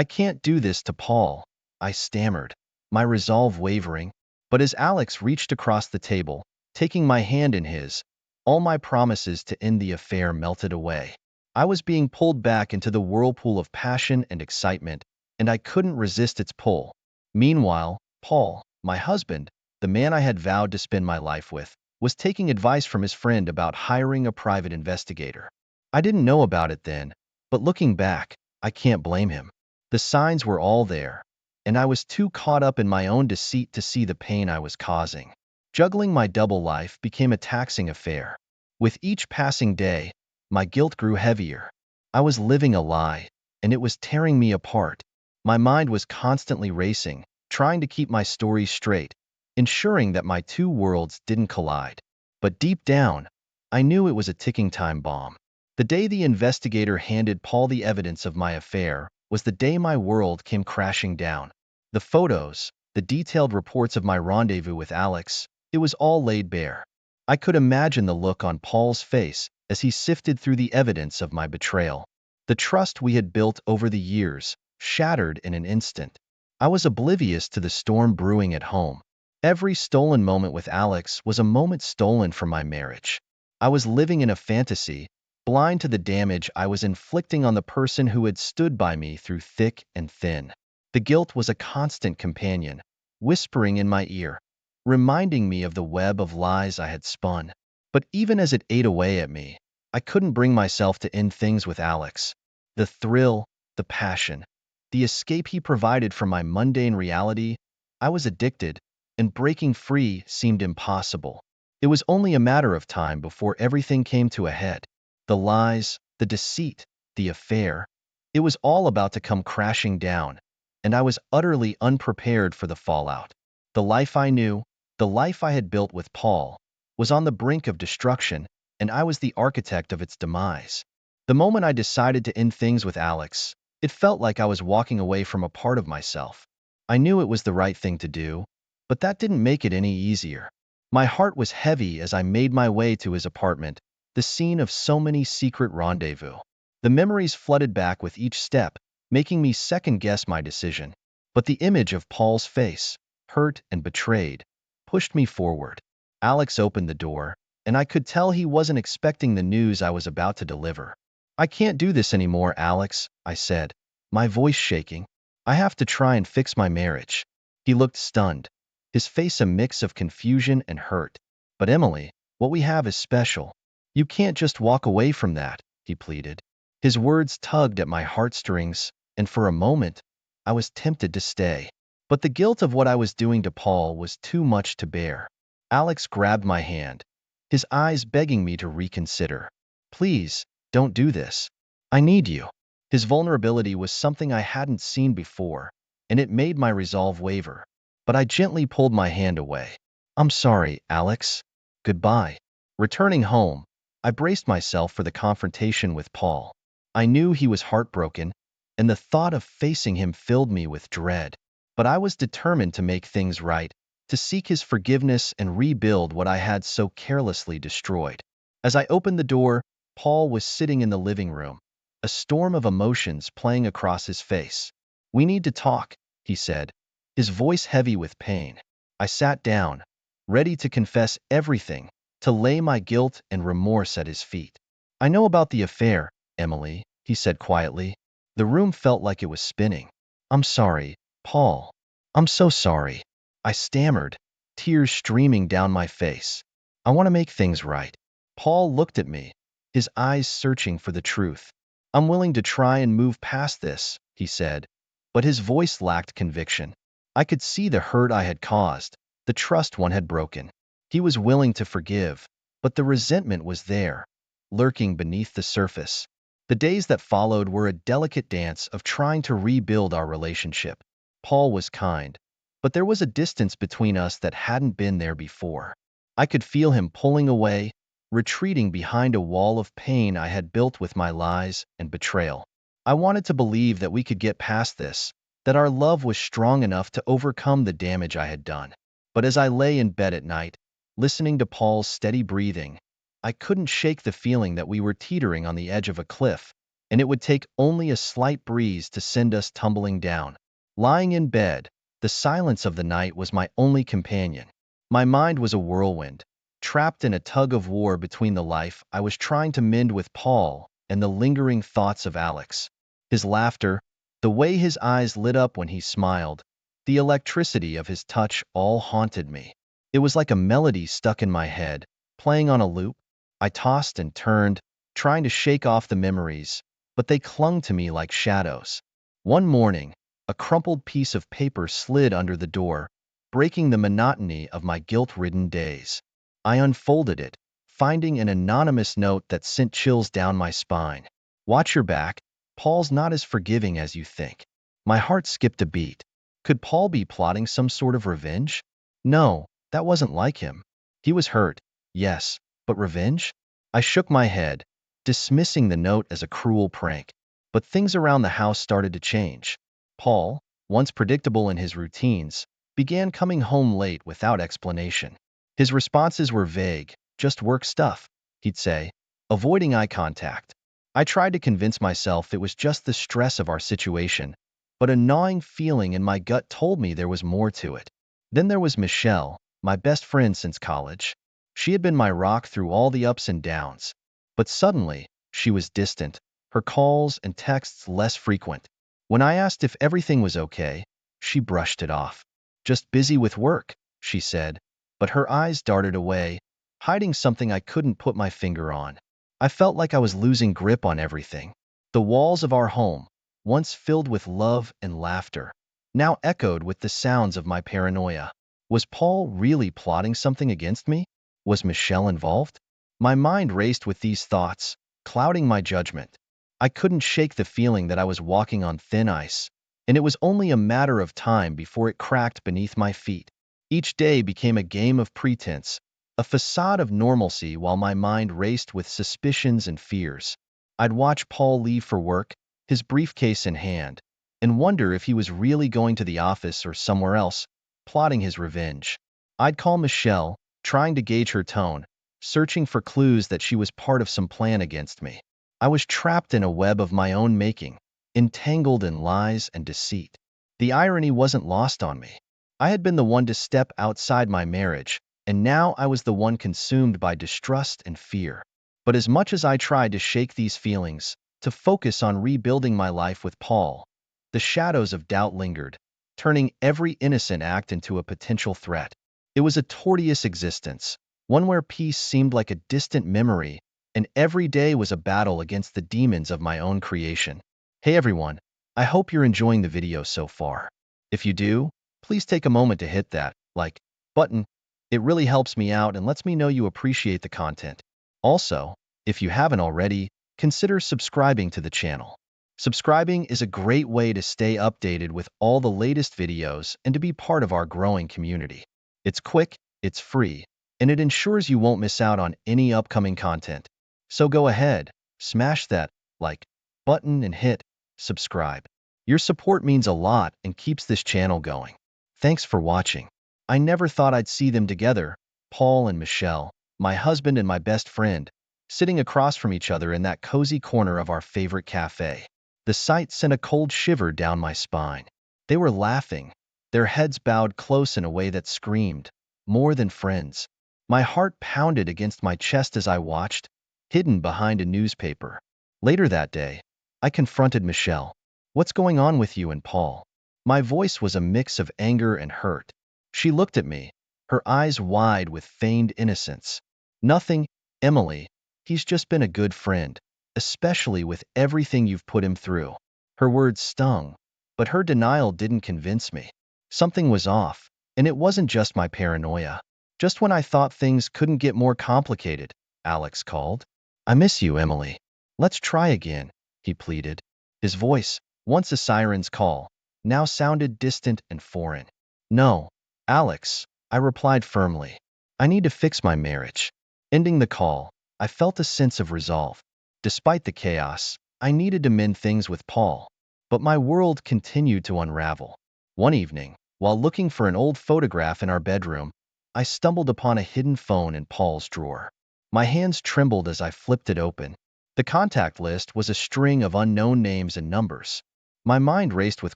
can't do this to Paul, I stammered, my resolve wavering. But as Alex reached across the table, taking my hand in his, all my promises to end the affair melted away. I was being pulled back into the whirlpool of passion and excitement, and I couldn't resist its pull. Meanwhile, Paul, my husband, the man I had vowed to spend my life with, was taking advice from his friend about hiring a private investigator. I didn't know about it then, but looking back, I can't blame him. The signs were all there, and I was too caught up in my own deceit to see the pain I was causing. Juggling my double life became a taxing affair. With each passing day, my guilt grew heavier. I was living a lie, and it was tearing me apart. My mind was constantly racing, trying to keep my story straight, ensuring that my two worlds didn't collide. But deep down, I knew it was a ticking time bomb. The day the investigator handed Paul the evidence of my affair was the day my world came crashing down. The photos, the detailed reports of my rendezvous with Alex, it was all laid bare. I could imagine the look on Paul's face as he sifted through the evidence of my betrayal. The trust we had built over the years shattered in an instant. I was oblivious to the storm brewing at home. Every stolen moment with Alex was a moment stolen from my marriage. I was living in a fantasy, blind to the damage I was inflicting on the person who had stood by me through thick and thin. The guilt was a constant companion, whispering in my ear, reminding me of the web of lies I had spun. But even as it ate away at me, I couldn't bring myself to end things with Alex. The thrill, the passion, the escape he provided from my mundane reality, I was addicted, and breaking free seemed impossible. It was only a matter of time before everything came to a head. The lies, the deceit, the affair, it was all about to come crashing down, and I was utterly unprepared for the fallout. The life I knew, the life I had built with Paul, was on the brink of destruction, and I was the architect of its demise. The moment I decided to end things with Alex, it felt like I was walking away from a part of myself. I knew it was the right thing to do, but that didn't make it any easier. My heart was heavy as I made my way to his apartment, the scene of so many secret rendezvous. The memories flooded back with each step, making me second-guess my decision. But the image of Paul's face, hurt and betrayed, pushed me forward. Alex opened the door, and I could tell he wasn't expecting the news I was about to deliver. "I can't do this anymore, Alex," I said, my voice shaking. "I have to try and fix my marriage." He looked stunned, his face a mix of confusion and hurt. "But Emily, what we have is special. You can't just walk away from that," he pleaded. His words tugged at my heartstrings, and for a moment, I was tempted to stay. But the guilt of what I was doing to Paul was too much to bear. Alex grabbed my hand, his eyes begging me to reconsider. "Please, don't do this. I need you." His vulnerability was something I hadn't seen before, and it made my resolve waver. But I gently pulled my hand away. "I'm sorry, Alex. Goodbye." Returning home, I braced myself for the confrontation with Paul. I knew he was heartbroken, and the thought of facing him filled me with dread. But I was determined to make things right, to seek his forgiveness and rebuild what I had so carelessly destroyed. As I opened the door, Paul was sitting in the living room, a storm of emotions playing across his face. "We need to talk," he said, his voice heavy with pain. I sat down, ready to confess everything, to lay my guilt and remorse at his feet. "I know about the affair, Emily," he said quietly. The room felt like it was spinning. "I'm sorry, Paul. I'm so sorry." I stammered, tears streaming down my face. "I want to make things right." Paul looked at me, his eyes searching for the truth. "I'm willing to try and move past this," he said, but his voice lacked conviction. I could see the hurt I had caused, the trust one had broken. He was willing to forgive, but the resentment was there, lurking beneath the surface. The days that followed were a delicate dance of trying to rebuild our relationship. Paul was kind, but there was a distance between us that hadn't been there before. I could feel him pulling away, retreating behind a wall of pain I had built with my lies and betrayal. I wanted to believe that we could get past this, that our love was strong enough to overcome the damage I had done. But as I lay in bed at night, listening to Paul's steady breathing, I couldn't shake the feeling that we were teetering on the edge of a cliff, and it would take only a slight breeze to send us tumbling down. Lying in bed, the silence of the night was my only companion. My mind was a whirlwind, trapped in a tug-of-war between the life I was trying to mend with Paul and the lingering thoughts of Alex. His laughter, the way his eyes lit up when he smiled, the electricity of his touch all haunted me. It was like a melody stuck in my head, playing on a loop. I tossed and turned, trying to shake off the memories, but they clung to me like shadows. One morning, a crumpled piece of paper slid under the door, breaking the monotony of my guilt-ridden days. I unfolded it, finding an anonymous note that sent chills down my spine. "Watch your back. Paul's not as forgiving as you think." My heart skipped a beat. Could Paul be plotting some sort of revenge? No, that wasn't like him. He was hurt, yes, but revenge? I shook my head, dismissing the note as a cruel prank. But things around the house started to change. Paul, once predictable in his routines, began coming home late without explanation. His responses were vague, just work stuff, he'd say, avoiding eye contact. I tried to convince myself it was just the stress of our situation, but a gnawing feeling in my gut told me there was more to it. Then there was Michelle, my best friend since college. She had been my rock through all the ups and downs. But suddenly, she was distant, her calls and texts less frequent. When I asked if everything was okay, she brushed it off. Just busy with work, she said, but her eyes darted away, hiding something I couldn't put my finger on. I felt like I was losing grip on everything. The walls of our home, once filled with love and laughter, now echoed with the sounds of my paranoia. Was Paul really plotting something against me? Was Michelle involved? My mind raced with these thoughts, clouding my judgment. I couldn't shake the feeling that I was walking on thin ice, and it was only a matter of time before it cracked beneath my feet. Each day became a game of pretense, a facade of normalcy while my mind raced with suspicions and fears. I'd watch Paul leave for work, his briefcase in hand, and wonder if he was really going to the office or somewhere else, plotting his revenge. I'd call Michelle, trying to gauge her tone, searching for clues that she was part of some plan against me. I was trapped in a web of my own making, entangled in lies and deceit. The irony wasn't lost on me. I had been the one to step outside my marriage, and now I was the one consumed by distrust and fear. But as much as I tried to shake these feelings, to focus on rebuilding my life with Paul, the shadows of doubt lingered, turning every innocent act into a potential threat. It was a tortuous existence, one where peace seemed like a distant memory, and every day was a battle against the demons of my own creation. Hey everyone, I hope you're enjoying the video so far. If you do, please take a moment to hit that like button. It really helps me out and lets me know you appreciate the content. Also, if you haven't already, consider subscribing to the channel. Subscribing is a great way to stay updated with all the latest videos and to be part of our growing community. It's quick, it's free, and it ensures you won't miss out on any upcoming content. So go ahead, smash that like button and hit subscribe. Your support means a lot and keeps this channel going. Thanks for watching. I never thought I'd see them together, Paul and Michelle, my husband and my best friend, sitting across from each other in that cozy corner of our favorite cafe. The sight sent a cold shiver down my spine. They were laughing, their heads bowed close in a way that screamed, more than friends. My heart pounded against my chest as I watched, hidden behind a newspaper. Later that day, I confronted Michelle. What's going on with you and Paul? My voice was a mix of anger and hurt. She looked at me, her eyes wide with feigned innocence. Nothing, Emily. He's just been a good friend, especially with everything you've put him through. Her words stung, but her denial didn't convince me. Something was off, and it wasn't just my paranoia. Just when I thought things couldn't get more complicated, Alex called. I miss you, Emily. Let's try again, he pleaded. His voice, once a siren's call, now sounded distant and foreign. No, Alex, I replied firmly. I need to fix my marriage. Ending the call, I felt a sense of resolve. Despite the chaos, I needed to mend things with Paul. But my world continued to unravel. One evening, while looking for an old photograph in our bedroom, I stumbled upon a hidden phone in Paul's drawer. My hands trembled as I flipped it open. The contact list was a string of unknown names and numbers. My mind raced with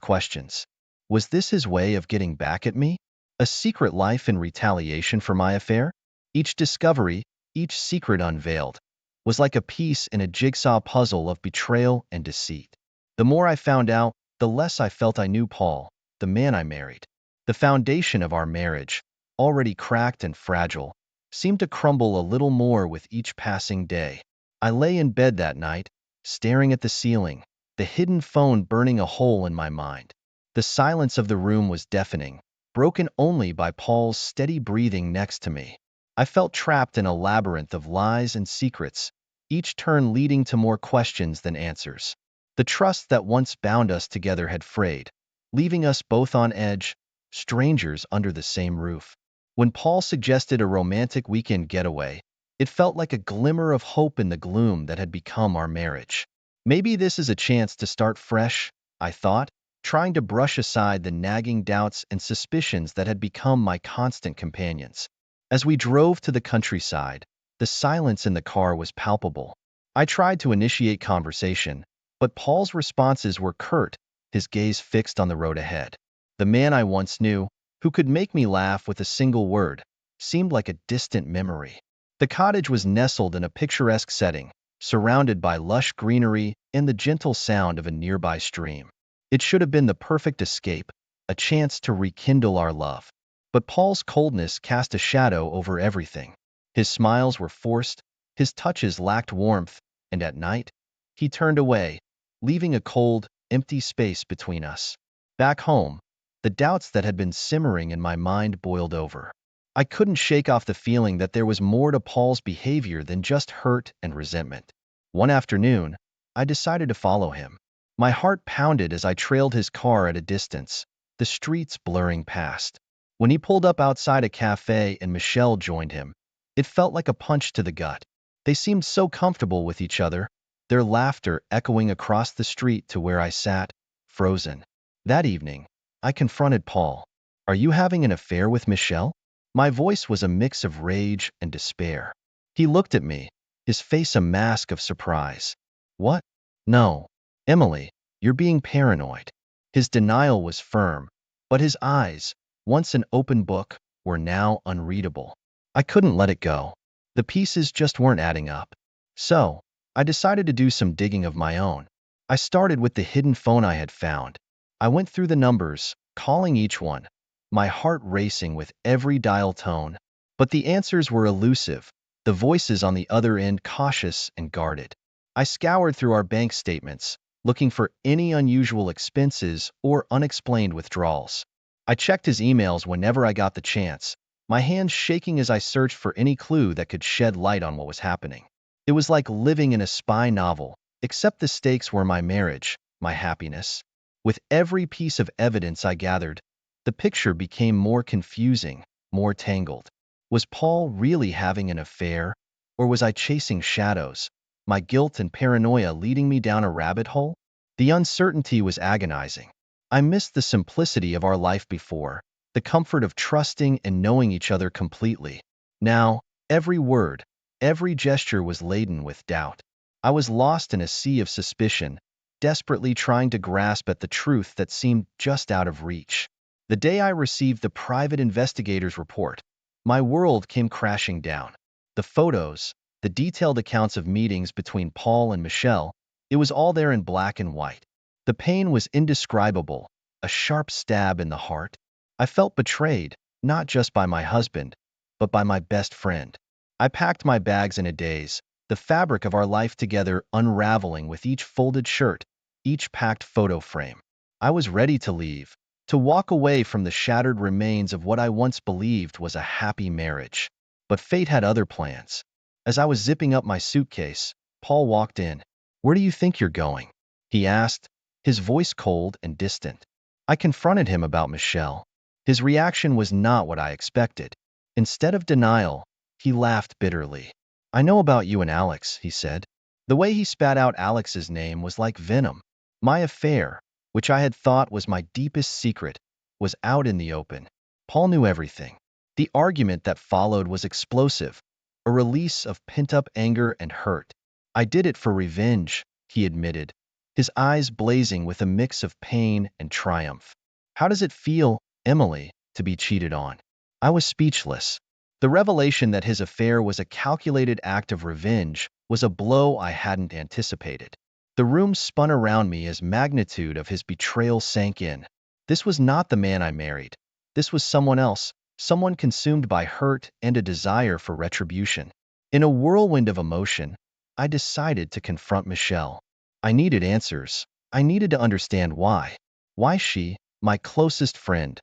questions. Was this his way of getting back at me? A secret life in retaliation for my affair? Each discovery, each secret unveiled, was like a piece in a jigsaw puzzle of betrayal and deceit. The more I found out, the less I felt I knew Paul, the man I married. The foundation of our marriage, already cracked and fragile, seemed to crumble a little more with each passing day. I lay in bed that night, staring at the ceiling, the hidden phone burning a hole in my mind. The silence of the room was deafening, broken only by Paul's steady breathing next to me. I felt trapped in a labyrinth of lies and secrets, each turn leading to more questions than answers. The trust that once bound us together had frayed, leaving us both on edge, strangers under the same roof. When Paul suggested a romantic weekend getaway, It felt like a glimmer of hope in the gloom that had become our marriage. Maybe this is a chance to start fresh, I thought, trying to brush aside the nagging doubts and suspicions that had become my constant companions. As we drove to the countryside, the silence in the car was palpable. I tried to initiate conversation, but Paul's responses were curt, his gaze fixed on the road ahead. The man I once knew, who could make me laugh with a single word, seemed like a distant memory. The cottage was nestled in a picturesque setting, surrounded by lush greenery and the gentle sound of a nearby stream. It should have been the perfect escape, a chance to rekindle our love. But Paul's coldness cast a shadow over everything. His smiles were forced, his touches lacked warmth, and at night, he turned away, leaving a cold, empty space between us. Back home, the doubts that had been simmering in my mind boiled over. I couldn't shake off the feeling that there was more to Paul's behavior than just hurt and resentment. One afternoon, I decided to follow him. My heart pounded as I trailed his car at a distance, the streets blurring past. When he pulled up outside a cafe and Michelle joined him, it felt like a punch to the gut. They seemed so comfortable with each other, their laughter echoing across the street to where I sat, frozen. That evening, I confronted Paul. "Are you having an affair with Michelle?" My voice was a mix of rage and despair. He looked at me, his face a mask of surprise. "What? No. Emily, you're being paranoid." His denial was firm, but his eyes, once an open book, were now unreadable. I couldn't let it go. The pieces just weren't adding up. So, I decided to do some digging of my own. I started with the hidden phone I had found. I went through the numbers, calling each one, my heart racing with every dial tone. But the answers were elusive, the voices on the other end cautious and guarded. I scoured through our bank statements, looking for any unusual expenses or unexplained withdrawals. I checked his emails whenever I got the chance, my hands shaking as I searched for any clue that could shed light on what was happening. It was like living in a spy novel, except the stakes were my marriage, my happiness. With every piece of evidence I gathered, the picture became more confusing, more tangled. Was Paul really having an affair, or was I chasing shadows, my guilt and paranoia leading me down a rabbit hole? The uncertainty was agonizing. I missed the simplicity of our life before, the comfort of trusting and knowing each other completely. Now, every word, every gesture was laden with doubt. I was lost in a sea of suspicion, desperately trying to grasp at the truth that seemed just out of reach. The day I received the private investigator's report, my world came crashing down. The photos, the detailed accounts of meetings between Paul and Michelle, it was all there in black and white. The pain was indescribable, a sharp stab in the heart. I felt betrayed, not just by my husband, but by my best friend. I packed my bags in a daze, the fabric of our life together unraveling with each folded shirt, each packed photo frame. I was ready to leave, to walk away from the shattered remains of what I once believed was a happy marriage. But fate had other plans. As I was zipping up my suitcase, Paul walked in. "Where do you think you're going?" he asked, his voice cold and distant. I confronted him about Michelle. His reaction was not what I expected. Instead of denial, he laughed bitterly. "I know about you and Alex," he said. The way he spat out Alex's name was like venom. My affair, which I had thought was my deepest secret, was out in the open. Paul knew everything. The argument that followed was explosive, a release of pent-up anger and hurt. "I did it for revenge," he admitted, his eyes blazing with a mix of pain and triumph. "How does it feel, Emily, to be cheated on?" I was speechless. The revelation that his affair was a calculated act of revenge was a blow I hadn't anticipated. The room spun around me as magnitude of his betrayal sank in. This was not the man I married. This was someone else, someone consumed by hurt and a desire for retribution. In a whirlwind of emotion, I decided to confront Michelle. I needed answers. I needed to understand why. Why she, my closest friend,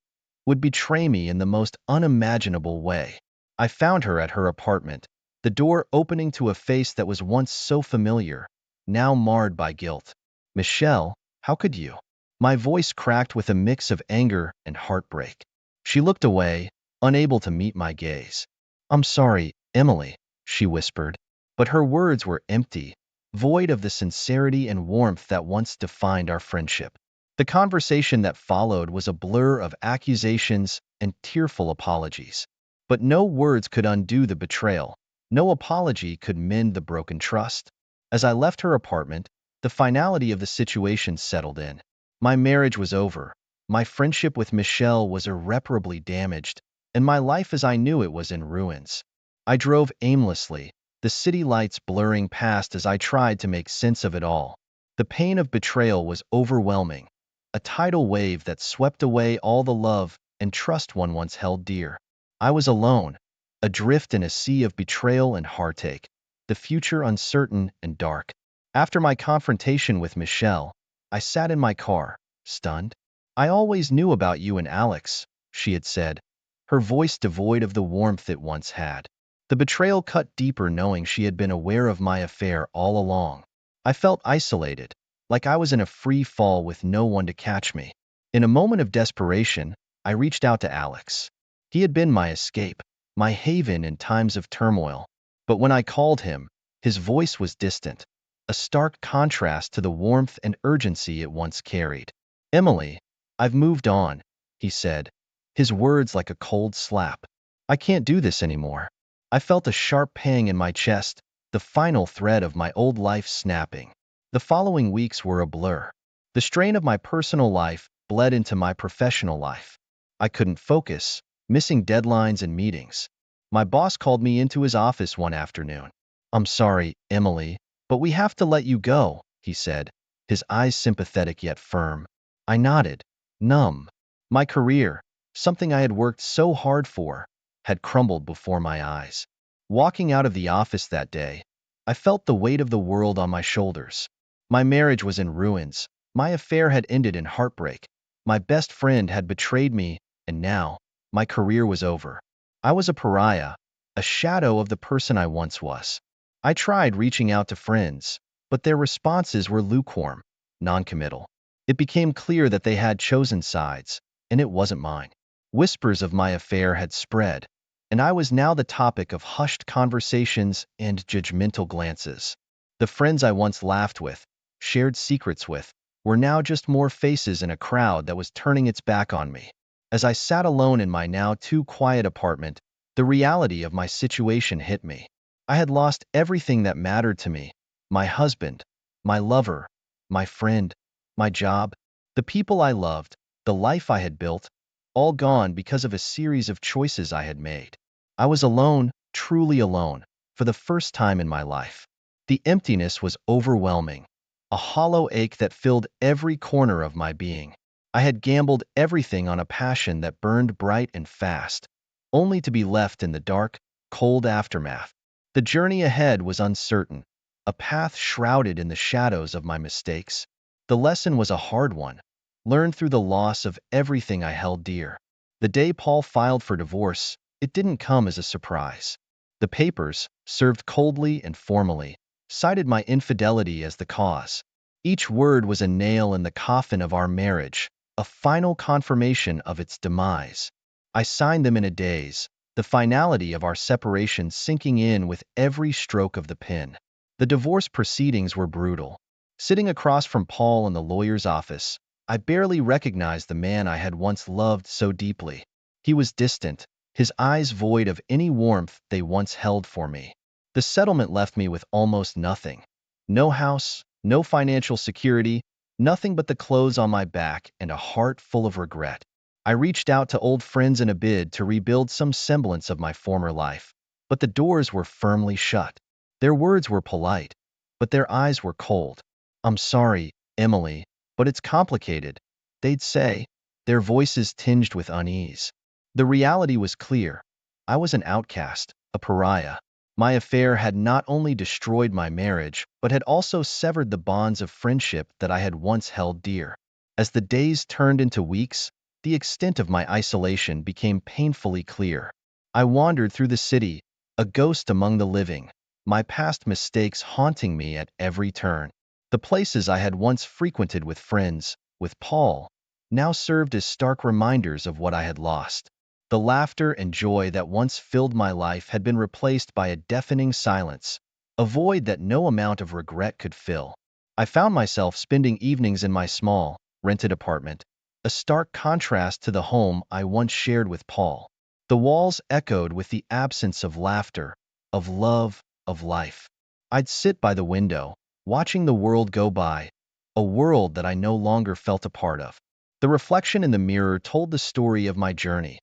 would betray me in the most unimaginable way. I found her at her apartment, the door opening to a face that was once so familiar, now marred by guilt. "Michelle, how could you?" My voice cracked with a mix of anger and heartbreak. She looked away, unable to meet my gaze. "I'm sorry, Emily," she whispered. But her words were empty, void of the sincerity and warmth that once defined our friendship. The conversation that followed was a blur of accusations and tearful apologies. But no words could undo the betrayal. No apology could mend the broken trust. As I left her apartment, the finality of the situation settled in. My marriage was over. My friendship with Michelle was irreparably damaged, and my life as I knew it was in ruins. I drove aimlessly, the city lights blurring past as I tried to make sense of it all. The pain of betrayal was overwhelming, a tidal wave that swept away all the love and trust one once held dear. I was alone, adrift in a sea of betrayal and heartache, the future uncertain and dark. After my confrontation with Michelle, I sat in my car, stunned. I always knew about you and Alex, she had said, her voice devoid of the warmth it once had. The betrayal cut deeper knowing she had been aware of my affair all along. I felt isolated, like I was in a free fall with no one to catch me. In a moment of desperation, I reached out to Alex. He had been my escape, my haven in times of turmoil. But when I called him, his voice was distant, a stark contrast to the warmth and urgency it once carried. Emily, I've moved on, he said, his words like a cold slap. I can't do this anymore. I felt a sharp pang in my chest, the final thread of my old life snapping. The following weeks were a blur. The strain of my personal life bled into my professional life. I couldn't focus, missing deadlines and meetings. My boss called me into his office one afternoon. I'm sorry, Emily, but we have to let you go, he said, his eyes sympathetic yet firm. I nodded, numb. My career, something I had worked so hard for, had crumbled before my eyes. Walking out of the office that day, I felt the weight of the world on my shoulders. My marriage was in ruins. My affair had ended in heartbreak. My best friend had betrayed me, and now, my career was over. I was a pariah, a shadow of the person I once was. I tried reaching out to friends, but their responses were lukewarm, noncommittal. It became clear that they had chosen sides, and it wasn't mine. Whispers of my affair had spread, and I was now the topic of hushed conversations and judgmental glances. The friends I once laughed with, shared secrets with, were now just more faces in a crowd that was turning its back on me. As I sat alone in my now too quiet apartment, the reality of my situation hit me. I had lost everything that mattered to me: my husband, my lover, my friend, my job, the people I loved, the life I had built, all gone because of a series of choices I had made. I was alone, truly alone, for the first time in my life. The emptiness was overwhelming, a hollow ache that filled every corner of my being. I had gambled everything on a passion that burned bright and fast, only to be left in the dark, cold aftermath. The journey ahead was uncertain, a path shrouded in the shadows of my mistakes. The lesson was a hard one, learned through the loss of everything I held dear. The day Paul filed for divorce, it didn't come as a surprise. The papers, served coldly and formally, cited my infidelity as the cause. Each word was a nail in the coffin of our marriage, a final confirmation of its demise. I signed them in a daze, the finality of our separation sinking in with every stroke of the pen. The divorce proceedings were brutal. Sitting across from Paul in the lawyer's office, I barely recognized the man I had once loved so deeply. He was distant, his eyes void of any warmth they once held for me. The settlement left me with almost nothing. No house, no financial security, nothing but the clothes on my back and a heart full of regret. I reached out to old friends in a bid to rebuild some semblance of my former life, but the doors were firmly shut. Their words were polite, but their eyes were cold. I'm sorry, Emily, but it's complicated, they'd say, their voices tinged with unease. The reality was clear. I was an outcast, a pariah. My affair had not only destroyed my marriage, but had also severed the bonds of friendship that I had once held dear. As the days turned into weeks, the extent of my isolation became painfully clear. I wandered through the city, a ghost among the living, my past mistakes haunting me at every turn. The places I had once frequented with friends, with Paul, now served as stark reminders of what I had lost. The laughter and joy that once filled my life had been replaced by a deafening silence, a void that no amount of regret could fill. I found myself spending evenings in my small, rented apartment, a stark contrast to the home I once shared with Paul. The walls echoed with the absence of laughter, of love, of life. I'd sit by the window, watching the world go by, a world that I no longer felt a part of. The reflection in the mirror told the story of my journey.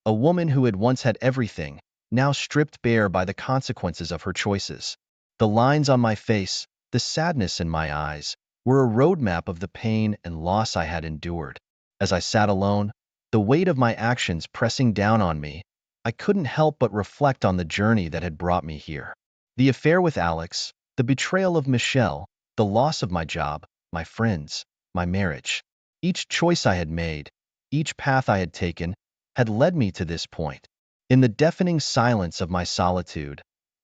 A woman who had once had everything, now stripped bare by the consequences of her choices. The lines on my face, the sadness in my eyes, were a roadmap of the pain and loss I had endured. As I sat alone, the weight of my actions pressing down on me, I couldn't help but reflect on the journey that had brought me here. The affair with Alex, the betrayal of Michelle, the loss of my job, my friends, my marriage. Each choice I had made, each path I had taken, had led me to this point. In the deafening silence of my solitude,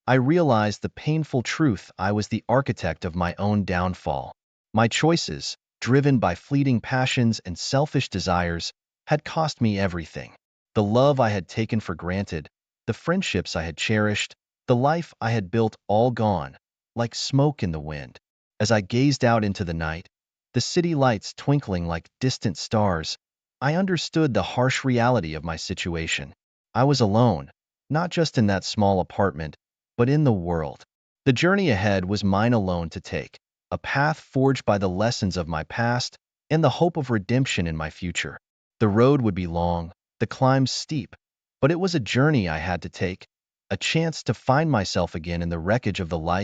I realized the painful truth: I was the architect of my own downfall. My choices, driven by fleeting passions and selfish desires, had cost me everything. The love I had taken for granted, the friendships I had cherished, the life I had built, all gone, like smoke in the wind. As I gazed out into the night, the city lights twinkling like distant stars, I understood the harsh reality of my situation. I was alone, not just in that small apartment, but in the world. The journey ahead was mine alone to take, a path forged by the lessons of my past and the hope of redemption in my future. The road would be long, the climb steep, but it was a journey I had to take, a chance to find myself again in the wreckage of the life